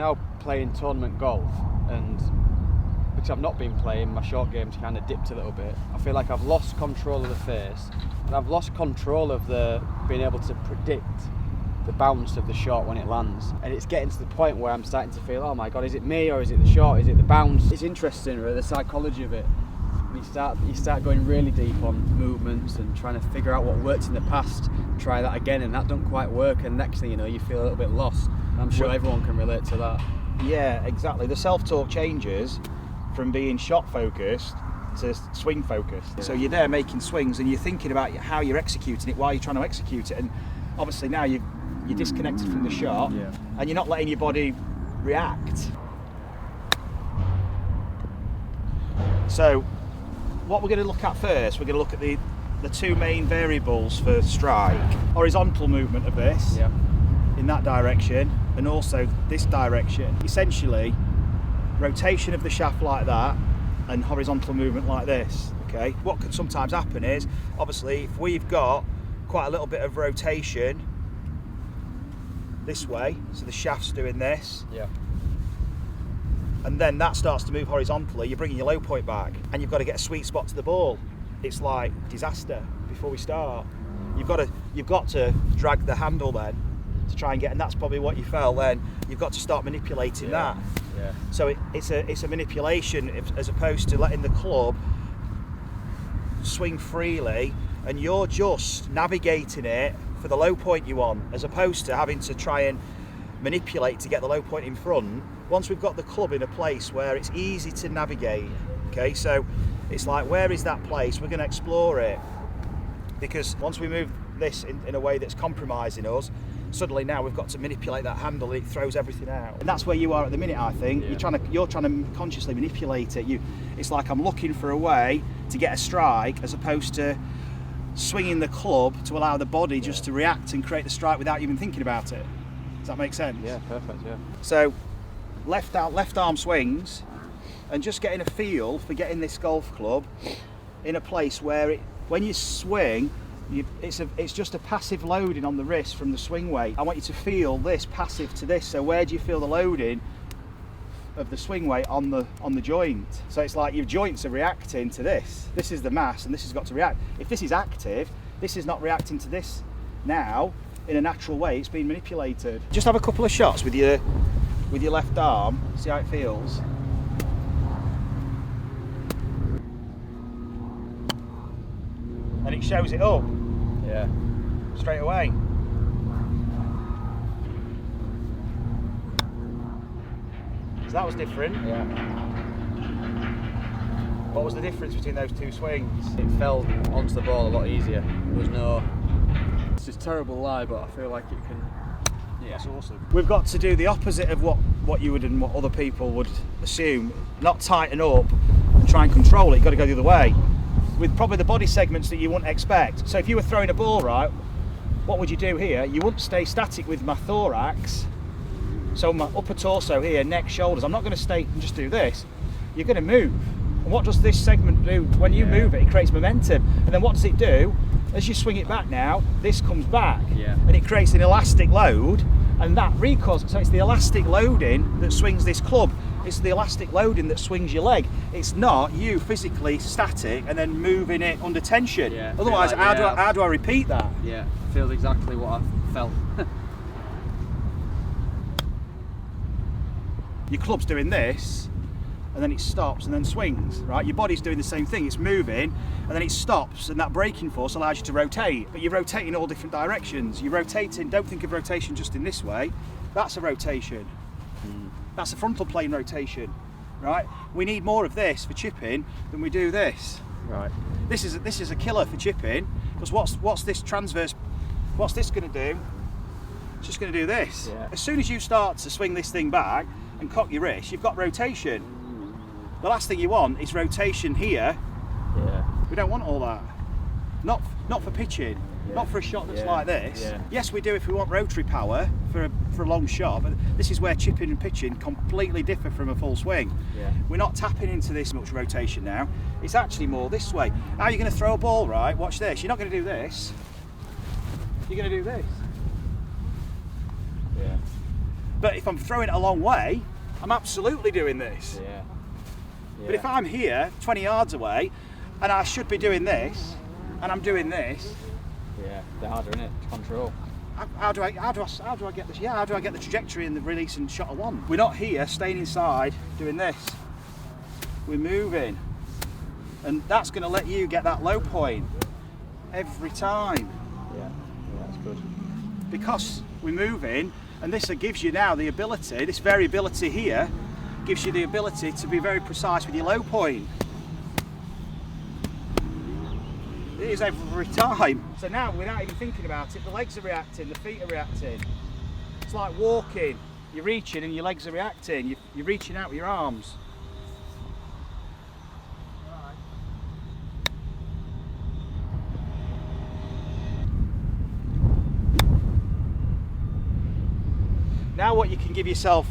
now playing tournament golf, and because I've not been playing, my short game's kind of dipped a little bit. I feel like I've lost control of the face, and I've lost control of being able to predict the bounce of the shot when it lands. And it's getting to the point where I'm starting to feel, oh my God, is it me, or is it the shot, is it the bounce? It's interesting, right, the psychology of it. You start going really deep on movements and trying to figure out what worked in the past, try that again, and that don't quite work, and next thing you know, you feel a little bit lost. I'm sure everyone can relate to that. Yeah, exactly. The self-talk changes from being shot focused to swing focused. Yeah. So you're there making swings and you're thinking about how you're executing it while you're trying to execute it, and obviously now you're disconnected from the shot, and you're not letting your body react. So what we're going to look at first, we're going to look at the two main variables for strike. Horizontal movement of this in that direction, and also this direction. Essentially, rotation of the shaft like that and horizontal movement like this. Okay. What can sometimes happen is, obviously, if we've got quite a little bit of rotation this way, so the shaft's doing this, and then that starts to move horizontally, you're bringing your low point back, and you've got to get a sweet spot to the ball. It's like disaster before we start. You've got to drag the handle then to try and get, and that's probably what you felt then. You've got to start manipulating that. Yeah. So it's a manipulation as opposed to letting the club swing freely, and you're just navigating it for the low point you want, as opposed to having to try and manipulate to get the low point in front. Once we've got the club in a place where it's easy to navigate, okay, so it's like, where is that place? We're going to explore it, because once we move this in a way that's compromising us, suddenly now we've got to manipulate that handle, and it throws everything out. And that's where you are at the minute, I think. You're trying to consciously manipulate it. It's like I'm looking for a way to get a strike, as opposed to swinging the club to allow the body just to react and create the strike without even thinking about it. Does that make sense? Yeah, perfect, yeah. So left arm swings, and just getting a feel for getting this golf club in a place where when you swing, it's just a passive loading on the wrist from the swing weight. I want you to feel this passive to this. So where do you feel the loading of the swing weight on the joint? So it's like your joints are reacting to this. This is the mass, and this has got to react. If this is active, this is not reacting to this now in a natural way. It's being manipulated. Just have a couple of shots with your left arm. See how it feels. And it shows it up. Yeah. Straight away. So that was different. Yeah. What was the difference between those two swings? It fell onto the ball a lot easier. There was no... It's just a terrible lie, but I feel like it can... Yeah, that's awesome. We've got to do the opposite of what you would and what other people would assume. Not tighten up and try and control it. You've got to go the other way, with probably the body segments that you wouldn't expect. So if you were throwing a ball, right, what would you do here? You wouldn't stay static with my thorax. So my upper torso here, neck, shoulders, I'm not going to stay and just do this. You're going to move. And what does this segment do? When you move it, it creates momentum. And then what does it do? As you swing it back now, this comes back. Yeah. And it creates an elastic load, and that recoils. So it's the elastic loading that swings this club. It's the elastic loading that swings your leg. It's not you physically static and then moving it under tension. Yeah, otherwise, like, how do I repeat that? Yeah, feels exactly what I felt. Your club's doing this, and then it stops and then swings, right? Your body's doing the same thing. It's moving, and then it stops, and that braking force allows you to rotate. But you're rotating all different directions. You're rotating, don't think of rotation just in this way. That's a rotation. That's a frontal plane rotation, right? We need more of this for chipping than we do this. Right. This is a killer for chipping, because what's this transverse? What's this going to do? It's just going to do this. Yeah. As soon as you start to swing this thing back and cock your wrist, you've got rotation. The last thing you want is rotation here. Yeah. We don't want all that. Not for pitching. Yeah. Not for a shot that's like this. Yeah. Yes, we do if we want rotary power for a long shot, but this is where chipping and pitching completely differ from a full swing. Yeah. We're not tapping into this much rotation now. It's actually more this way. How are you going to throw a ball, right? Watch this. You're not going to do this. You're going to do this. Yeah. But if I'm throwing it a long way, I'm absolutely doing this. Yeah. But if I'm here, 20 yards away, and I should be doing this, and I'm doing this, yeah, they're harder, isn't it, to control? how do I get this? Yeah, how do I get the trajectory and the release and shot I want? We're not here staying inside doing this. We're moving, and that's going to let you get that low point every time. Yeah, that's good. Because we're moving, and this gives you now the ability. This variability here gives you the ability to be very precise with your low point. It is every time. So now, without even thinking about it, the legs are reacting, the feet are reacting. It's like walking. You're reaching and your legs are reacting. You're reaching out with your arms. Now what you can give yourself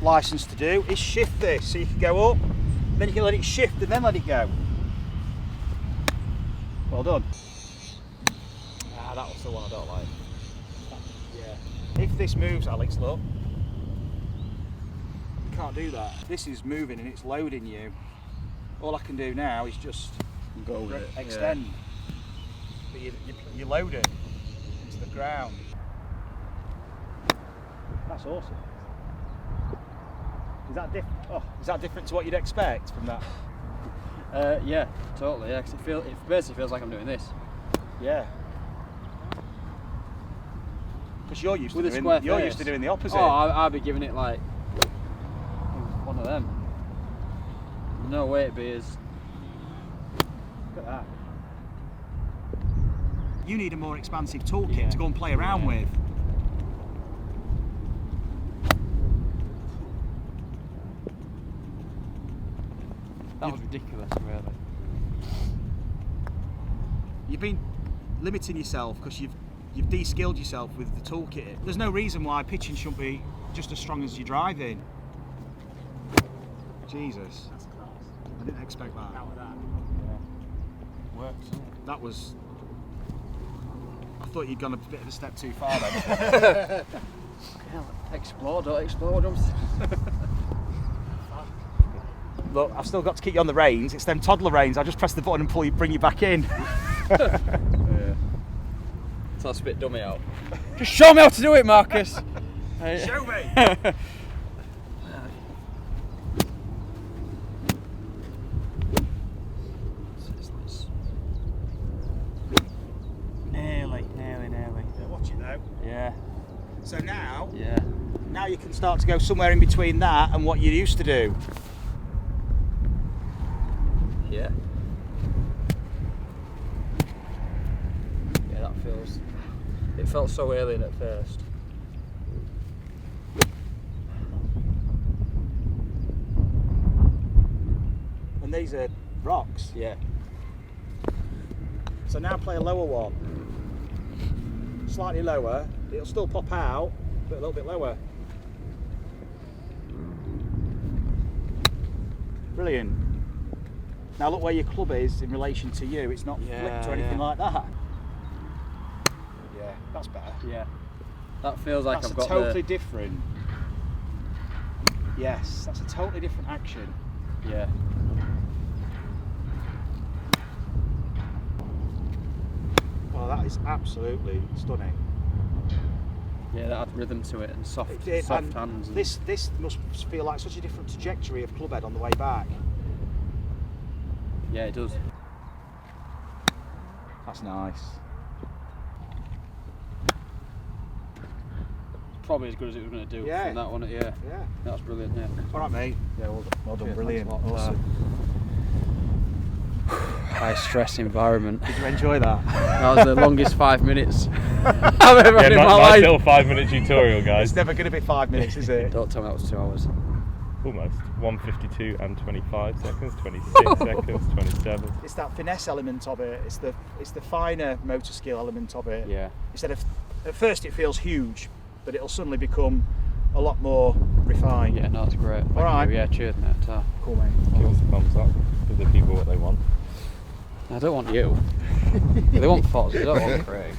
license to do is shift this. So you can go up, then you can let it shift and then let it go. Well done. That was the one I don't like. Yeah. If this moves, Alex, look. You can't do that. This is moving and it's loading you. All I can do now is just Go with it. extend. But you load it into the ground. That's awesome. Is that different to what you'd expect from that? Yeah, totally. Yeah, 'cause it basically feels like I'm doing this. Yeah. Because you're used With to a square doing. You're face. used to doing the opposite. Oh, I'll be giving it like one of them. No way it'd be as. Look at that. You need a more expansive toolkit to go and play around with. That was ridiculous, really. You've been limiting yourself because you've de-skilled yourself with the toolkit. There's no reason why pitching shouldn't be just as strong as your driving. Jesus. That's class. I didn't expect that. How was that? Yeah. Works. That was... I thought you'd gone a bit of a step too far then. Explore, don't explore. Look, I've still got to keep you on the reins. It's them toddler reins. I just press the button and bring you back in. Yeah. So I'll spit dummy out. Just show me how to do it, Marcus. Show me. Nearly. Yeah, watch it though. Yeah. So now, Yeah. now you can start to go somewhere in between that and what you used to do. Yeah. Yeah, that feels. It felt so alien at first. And these are rocks. Yeah. So now play a lower one. Slightly lower. It'll still pop out, but a little bit lower. Brilliant. Now look where your club is in relation to you. It's not flipped or anything like that. Yeah, that's better. Yeah. That feels like That's I've got totally different. Yes, that's a totally different action. Yeah. Oh, that is absolutely stunning. Yeah, that had rhythm to it and soft And hands. And this must feel like such a different trajectory of club head on the way back. yeah, it does. That's nice. Probably as good as it was going to do Yeah. from that one. Yeah. Yeah. That's brilliant. Yeah. All right, mate. Yeah, well done. Cheers, Brilliant. thanks a lot. Awesome. High stress environment. Did you enjoy that? That was the longest 5 minutes I've ever had in my nice life. little 5-minute tutorial, guys. It's never going to be 5 minutes, is it? Don't tell me that was 2 hours. Almost. 1:52 and 25 seconds, 26 seconds, 27. It's that finesse element of it. It's the finer motor skill element of it. Yeah. Instead of, at first it feels huge, but it'll suddenly become a lot more refined. Yeah, no, it's great. Thank All right. you. Yeah, cheers, mate. Ta. Cool, mate. Give us a thumbs up. Give the people what they want. I don't want you. They want Foz, they don't want Craig.